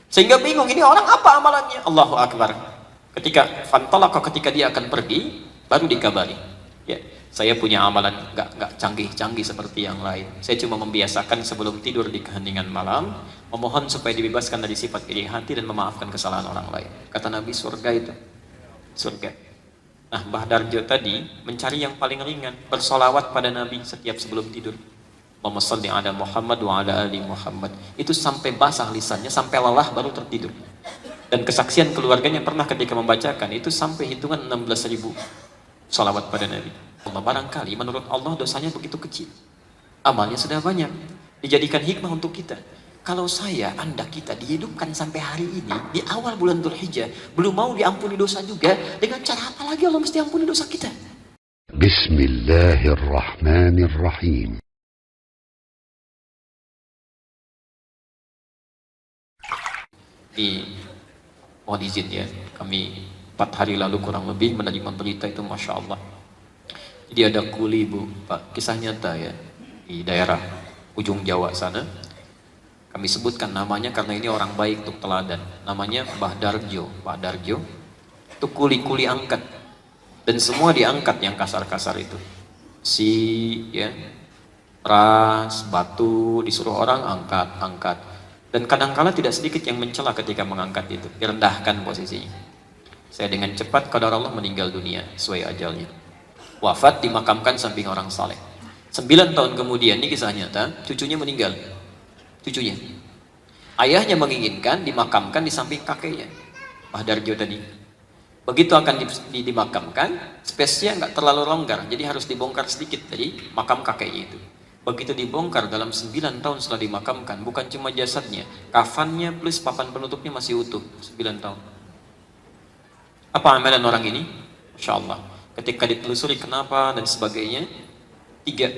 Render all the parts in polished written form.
Sehingga bingung, ini orang apa amalannya? Allahu Akbar. Ketika dia akan pergi, baru dikabari. Ya, saya punya amalan nggak canggih-canggih seperti yang lain. Saya cuma membiasakan sebelum tidur di keheningan malam, memohon supaya dibebaskan dari sifat iri hati dan memaafkan kesalahan orang lain. Kata Nabi, surga itu. Surga. Nah, Mbah Darjo tadi mencari yang paling ringan, bersolawat pada Nabi setiap sebelum tidur. Allahumma shalli ala Muhammad wa ala ali Muhammad. Itu sampai basah lisannya, sampai lelah baru tertidur. Dan kesaksian keluarganya pernah ketika membacakan itu sampai hitungan 16.000 sholawat pada Nabi. Allah, barangkali menurut Allah dosanya begitu kecil, amalnya sudah banyak, dijadikan hikmah untuk kita. Kalau saya, anda, kita dihidupkan sampai hari ini di awal bulan Dzulhijjah, belum mau diampuni dosa juga, dengan cara apa lagi Allah mesti ampuni dosa kita? Bismillahirrahmanirrahim. Mohon izin ya, kami 4 hari lalu kurang lebih menerima berita itu, Masya Allah. Jadi ada kuli Bu, Pak, kisah nyata ya, di daerah ujung Jawa sana. Kami sebutkan namanya karena ini orang baik untuk teladan. Namanya Mbah Darjo. Pak Darjo itu kuli-kuli angkat, dan semua diangkat yang kasar-kasar itu. Ya, ras, batu, disuruh orang angkat. Dan kadangkala tidak sedikit yang mencela ketika mengangkat itu, direndahkan posisinya. Saya dengan cepat qadar Allah meninggal dunia sesuai ajalnya. Wafat dimakamkan samping orang saleh. 9 tahun kemudian, ini kisah nyata, cucunya meninggal. Cucunya. Ayahnya menginginkan dimakamkan di samping kakeknya, Mbah Darjo tadi. Begitu akan dimakamkan, spesiesnya nggak terlalu longgar, jadi harus dibongkar sedikit dari makam kakeknya itu. Begitu dibongkar, dalam 9 tahun setelah dimakamkan, bukan cuma jasadnya, kafannya plus papan penutupnya masih utuh. 9 tahun. Apa amalan orang ini? Masya Allah. Ketika ditelusuri kenapa dan sebagainya, tiga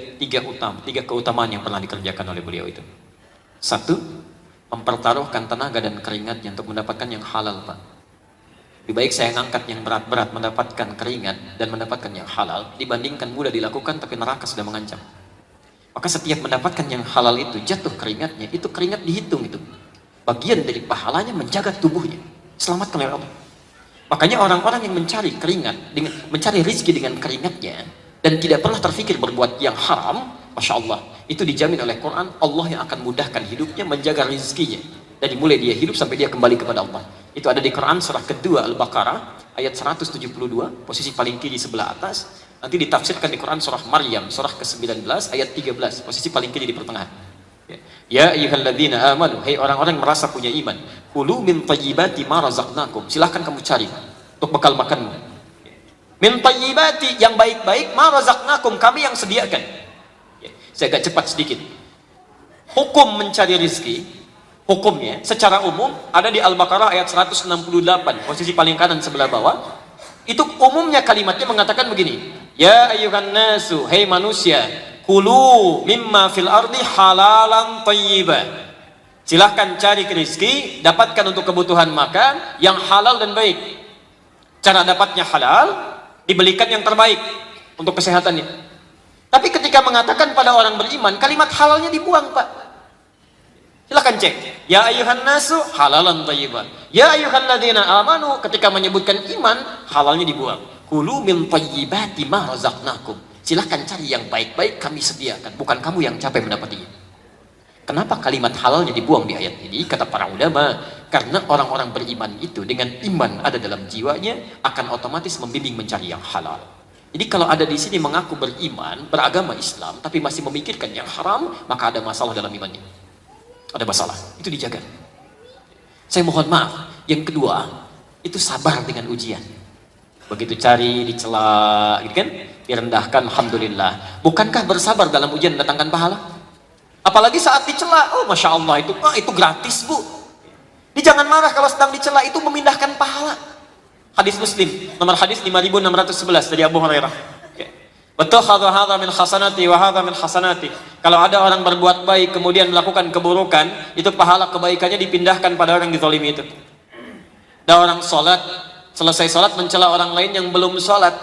keutamaan yang pernah dikerjakan oleh beliau itu. 1, mempertaruhkan tenaga dan keringatnya untuk mendapatkan yang halal, Pak. Lebih baik saya ngangkat yang berat-berat, mendapatkan keringat dan mendapatkan yang halal, dibandingkan mudah dilakukan tapi neraka sudah mengancam. Maka setiap mendapatkan yang halal itu, jatuh keringatnya, itu keringat dihitung itu. Bagian dari pahalanya menjaga tubuhnya. Selamatkan oleh Allah. Makanya orang-orang yang mencari keringat, mencari rezeki dengan keringatnya, dan tidak pernah terfikir berbuat yang haram, Masya Allah, itu dijamin oleh Quran, Allah yang akan mudahkan hidupnya, menjaga rezekinya. Dari mulai dia hidup sampai dia kembali kepada Allah. Itu ada di Quran surah kedua Al-Baqarah, ayat 172, posisi paling kiri sebelah atas. Nanti ditafsirkan di Quran surah Maryam, surah ke-19, ayat 13, posisi paling kiri di pertengahan. Ya ayyuhalladzina amanu, hai orang-orang yang merasa punya iman, kulu min thayyibati ma razaqnakum, silahkan kamu cari untuk bekal makanmu. Min thayyibati, yang baik-baik, ma razaqnakum, kami yang sediakan. Saya agak cepat sedikit. Hukum mencari rezeki, hukumnya secara umum ada di Al-Baqarah ayat 168, posisi paling kanan sebelah bawah. Itu umumnya kalimatnya mengatakan begini, ya ayyuhan nasu, hai manusia, kulu mimma fil ardi halalan thayyiban, silahkan cari rezeki, dapatkan untuk kebutuhan makan yang halal dan baik. Cara dapatnya halal, dibelikan yang terbaik untuk kesehatannya. Tapi ketika mengatakan pada orang beriman, kalimat halalnya dibuang, Pak. Silahkan cek, ya ayyuhan nasu halalan thayyiban, ya ayyuhalladzina amanu, ketika menyebutkan iman, halalnya dibuang. Kulu min thayyibati ma razaqnakum, silahkan cari yang baik-baik, kami sediakan, bukan kamu yang capek mendapatinya. Kenapa kalimat halalnya dibuang di ayat ini? Kata para ulama, karena orang-orang beriman itu dengan iman ada dalam jiwanya, akan otomatis membimbing mencari yang halal. Jadi kalau ada di sini mengaku beriman, beragama Islam, tapi masih memikirkan yang haram, maka ada masalah dalam imannya. Ada masalah, itu dijaga. Saya mohon maaf. Yang kedua, itu sabar dengan ujian. Begitu cari, dicela, gitu kan? Direndahkan, alhamdulillah. Bukankah bersabar dalam ujian mendatangkan pahala? Apalagi saat dicela, oh Masya Allah, itu gratis, Bu. Jangan marah kalau sedang dicela, itu memindahkan pahala. Hadis Muslim, nomor hadis 5611 dari Abu Hurairah. Betul, hadza min hasanati wa hadza min hasanati. Kalau ada orang berbuat baik kemudian melakukan keburukan, itu pahala kebaikannya dipindahkan pada orang yang dizalimi itu. Dan orang sholat, selesai sholat mencela orang lain yang belum sholat.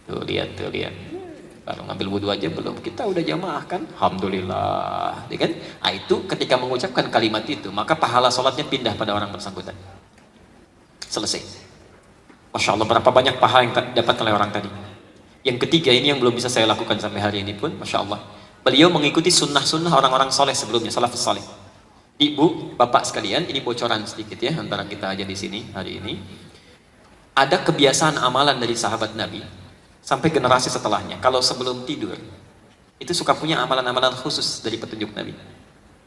Tuh lihat. Baru ngambil wudhu aja belum, kita udah jamaah kan, alhamdulillah, ya kan? Nah, itu ketika mengucapkan kalimat itu, maka pahala sholatnya pindah pada orang bersangkutan. Selesai. Masya Allah, berapa banyak pahala yang dapatkan oleh orang tadi. Yang ketiga ini yang belum bisa saya lakukan sampai hari ini pun, Masya Allah, beliau mengikuti sunnah-sunnah orang-orang soleh sebelumnya, salafus soleh. Ibu, bapak sekalian, ini bocoran sedikit ya antara kita aja di sini hari ini. Ada kebiasaan amalan dari sahabat Nabi sampai generasi setelahnya. Kalau sebelum tidur, itu suka punya amalan-amalan khusus dari petunjuk Nabi.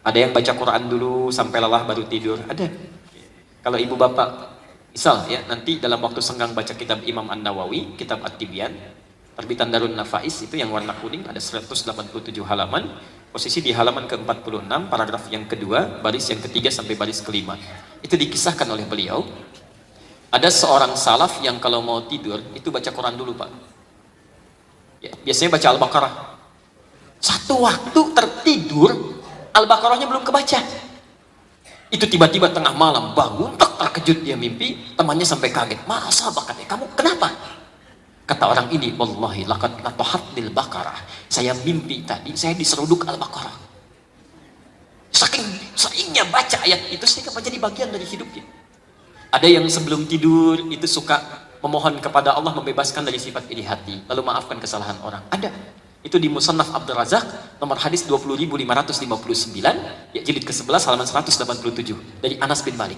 Ada yang baca Quran dulu sampai lelah baru tidur. Ada. Kalau ibu bapak, misal ya, nanti dalam waktu senggang baca kitab Imam An-Nawawi, kitab At-Tibyan, terbitan Darun Nafais itu yang warna kuning, ada 187 halaman. Posisi di halaman ke-46, paragraf yang kedua, baris yang ketiga sampai baris kelima. Itu dikisahkan oleh beliau. Ada seorang salaf yang kalau mau tidur, itu baca Quran dulu, Pak. Ya, biasanya baca Al-Baqarah. Satu waktu tertidur, Al-Baqarahnya belum kebaca. Itu tiba-tiba tengah malam, bangun, terkejut dia mimpi, temannya sampai kaget. Masa bakatnya, kamu kenapa? Kata orang ini, wallahi laqad latahatnil baqarah. Saya mimpi tadi, saya diseruduk Al-Baqarah. Saking seringnya baca ayat itu, sehingga menjadi bagian dari hidupnya. Ada yang sebelum tidur itu suka memohon kepada Allah membebaskan dari sifat iri hati, lalu maafkan kesalahan orang. Ada. Itu di Musannaf Abdul Razak, nomor hadis 20.559, ya, jilid ke-11 halaman 187 dari Anas bin Malik.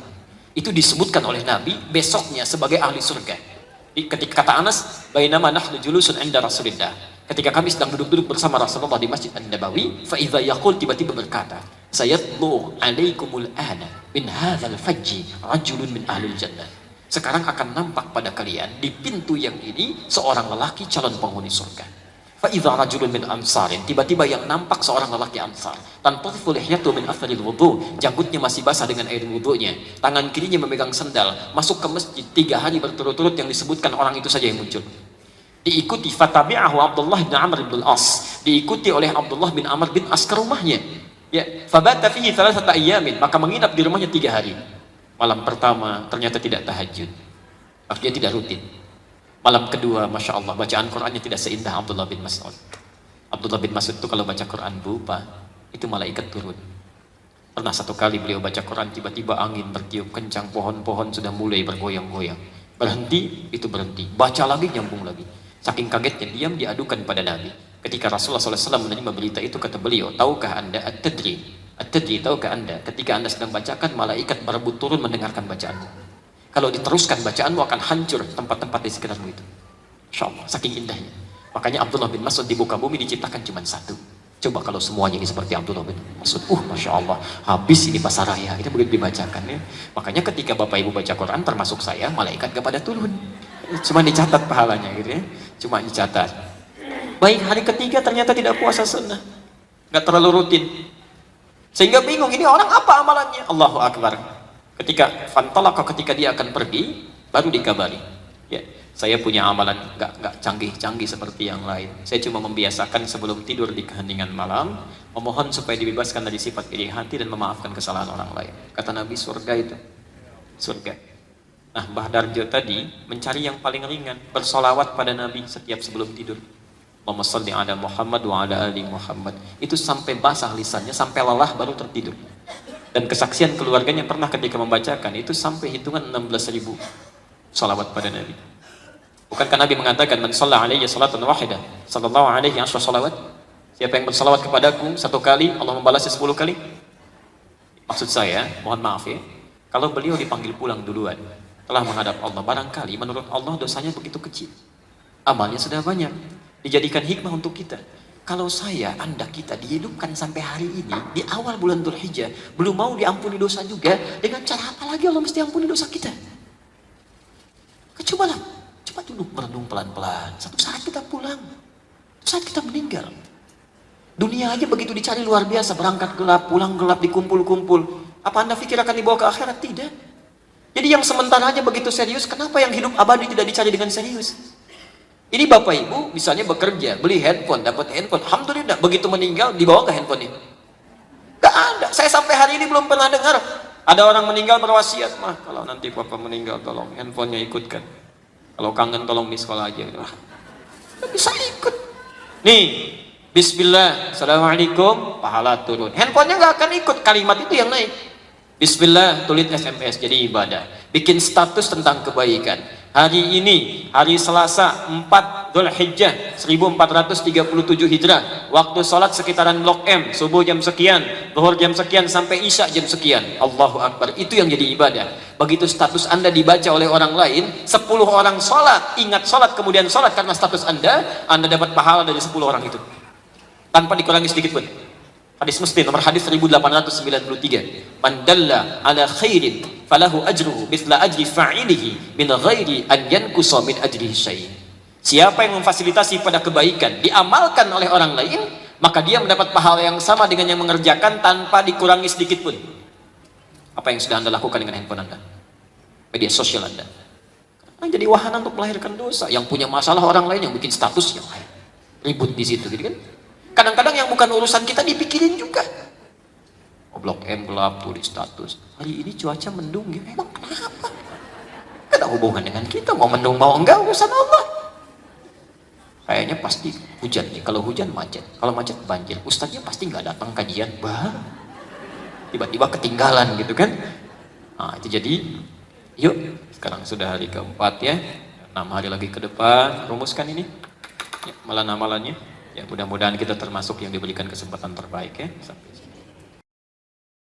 Itu disebutkan oleh Nabi besoknya sebagai ahli surga. Ketika kata Anas, bainama nahnu julusun 'inda Rasulillah. Ketika kami sedang duduk-duduk bersama Rasulullah di Masjid An-Nabawi, fa idza yaqul, tiba-tiba berkata, sayatlu 'alaikumul ana min hadzal fajji rajulun min ahlil jannah. Sekarang akan nampak pada kalian di pintu yang ini seorang lelaki calon penghuni surga. Fa idza rajulun min ansarin, tiba-tiba yang nampak seorang lelaki ansar. Tanfudhu lihyatu min atharil wudu, janggutnya masih basah dengan air wudunya. Tangan kirinya memegang sendal, masuk ke masjid 3 hari berturut-turut yang disebutkan orang itu saja yang muncul. Diikuti fatabi'ahu Abdullah bin Amr bin As, diikuti oleh Abdullah bin Amr bin As ke rumahnya. Ya, fabata fihi 3 ayyamin, maka menginap di rumahnya 3 hari. Malam pertama ternyata tidak tahajud. Artinya tidak rutin. Malam kedua, Masya Allah, bacaan Qurannya tidak seindah Abdullah bin Mas'ud. Abdullah bin Mas'ud itu kalau baca Quran lupa, itu malaikat turun. Pernah satu kali beliau baca Quran, tiba-tiba angin bertiup kencang, pohon-pohon sudah mulai bergoyang-goyang. Berhenti, itu berhenti. Baca lagi, nyambung lagi. Saking kagetnya, diam diadukan pada Nabi. Ketika Rasulullah SAW menerima berita itu, kata beliau, tahukah anda at-tadri? At-tadri, tahukah anda? Ketika anda sedang bacakan, malaikat berebut turun mendengarkan bacaanmu. Kalau diteruskan bacaanmu akan hancur tempat-tempat di sekitarmu itu. Insya Allah, saking indahnya. Makanya Abdullah bin Mas'ud di muka bumi diciptakan cuma 1. Coba kalau semuanya ini seperti Abdullah bin Mas'ud, Masya Allah, habis ini pasar raya. Itu begitu dibacakan ya. Makanya ketika Bapak Ibu baca Quran, termasuk saya, malaikat gak pada turun. Cuma dicatat pahalanya gitu ya. Cuma dicatat. Baik, hari ketiga ternyata tidak puasa sunnah. Gak terlalu rutin. Sehingga bingung, ini orang apa amalannya? Allahu Akbar. Ketika ketika dia akan pergi, baru dikabari. Ya, saya punya amalan nggak canggih-canggih seperti yang lain. Saya cuma membiasakan sebelum tidur di keheningan malam, memohon supaya dibebaskan dari sifat iri hati dan memaafkan kesalahan orang lain. Kata Nabi, surga itu. Surga. Nah, Mbah Darjo tadi mencari yang paling ringan, bersolawat pada Nabi setiap sebelum tidur. Allahumma shalli ala Muhammad wa ala ali Muhammad. Itu sampai basah lisannya, sampai lelah baru tertidur. Dan kesaksian keluarganya pernah ketika membacakan itu sampai hitungan 16.000 salawat pada Nabi. Bukankah Nabi mengatakan, man shalla alayya salatan wahidah sallallahu alaihi asyra salawat? Siapa yang bersalawat kepadaku 1 kali, Allah membalasnya 10 kali. Maksud saya, mohon maaf ya, kalau beliau dipanggil pulang duluan, telah menghadap Allah, barangkali menurut Allah dosanya begitu kecil, amalnya sudah banyak, dijadikan hikmah untuk kita. Kalau saya, anda, kita dihidupkan sampai hari ini, di awal bulan Dzulhijjah, belum mau diampuni dosa juga, dengan cara apa lagi Allah mesti ampuni dosa kita? Cobalah, coba duduk merenung pelan-pelan. Satu saat kita pulang, satu saat kita meninggal. Dunia aja begitu dicari luar biasa, berangkat gelap, pulang gelap, dikumpul-kumpul. Apa anda pikir akan dibawa ke akhirat? Tidak. Jadi yang sementara aja begitu serius, kenapa yang hidup abadi tidak dicari dengan serius? Ini Bapak Ibu misalnya bekerja, beli handphone, dapat handphone, alhamdulillah, begitu meninggal dibawa ke handphonenya? Gak ada. Saya sampai hari ini belum pernah dengar ada orang meninggal berwasiat, mah kalau nanti Bapak meninggal tolong handphonenya ikutkan. Kalau kangen tolong di sekolah aja. Gak bisa ikut. Nih, Bismillah, Assalamualaikum, pahala turun. Handphonenya nggak akan ikut, kalimat itu yang naik. Bismillah, tulis SMS, jadi ibadah. Bikin status tentang kebaikan. Hari ini, hari Selasa, 4 Dzulhijjah, 1437 Hijrah. Waktu sholat sekitaran Blok M, subuh jam sekian, zuhur jam sekian, sampai isya jam sekian. Allahu Akbar, itu yang jadi ibadah. Begitu status Anda dibaca oleh orang lain, 10 orang sholat, ingat sholat, kemudian sholat karena status Anda dapat pahala dari 10 orang itu. Tanpa dikurangi sedikit pun. Hadis Muslim nomor hadis 1893. Man dalla ala khairin falahu ajruhu mithla ajri fa'ilihi min ghairi an yanqusa min ajrihi syai'. Siapa yang memfasilitasi pada kebaikan diamalkan oleh orang lain, maka dia mendapat pahala yang sama dengan yang mengerjakan tanpa dikurangi sedikit pun. Apa yang sudah Anda lakukan dengan handphone Anda? Media sosial Anda. Jadi wahana untuk melahirkan dosa. Yang punya masalah orang lain yang bikin status yang lain. Ribut di situ gitu kan. Kadang-kadang yang bukan urusan kita dipikirin juga. Oh, Blok M gelap, tulis status. Hari ini cuaca mendung ya. Emang kenapa? Gak ada hubungan dengan kita. Mau mendung mau enggak urusan Allah. Kayaknya pasti hujan nih. Kalau hujan macet. Kalau macet banjir. Ustaznya pasti nggak datang kajian. Bah. Tiba-tiba ketinggalan gitu kan. Nah itu jadi. Yuk. Sekarang sudah hari keempat ya. 6 hari lagi ke depan. Rumuskan ini. Ya, amalan-amalannya. Ya mudah-mudahan kita termasuk yang diberikan kesempatan terbaik ya. Sampai sini.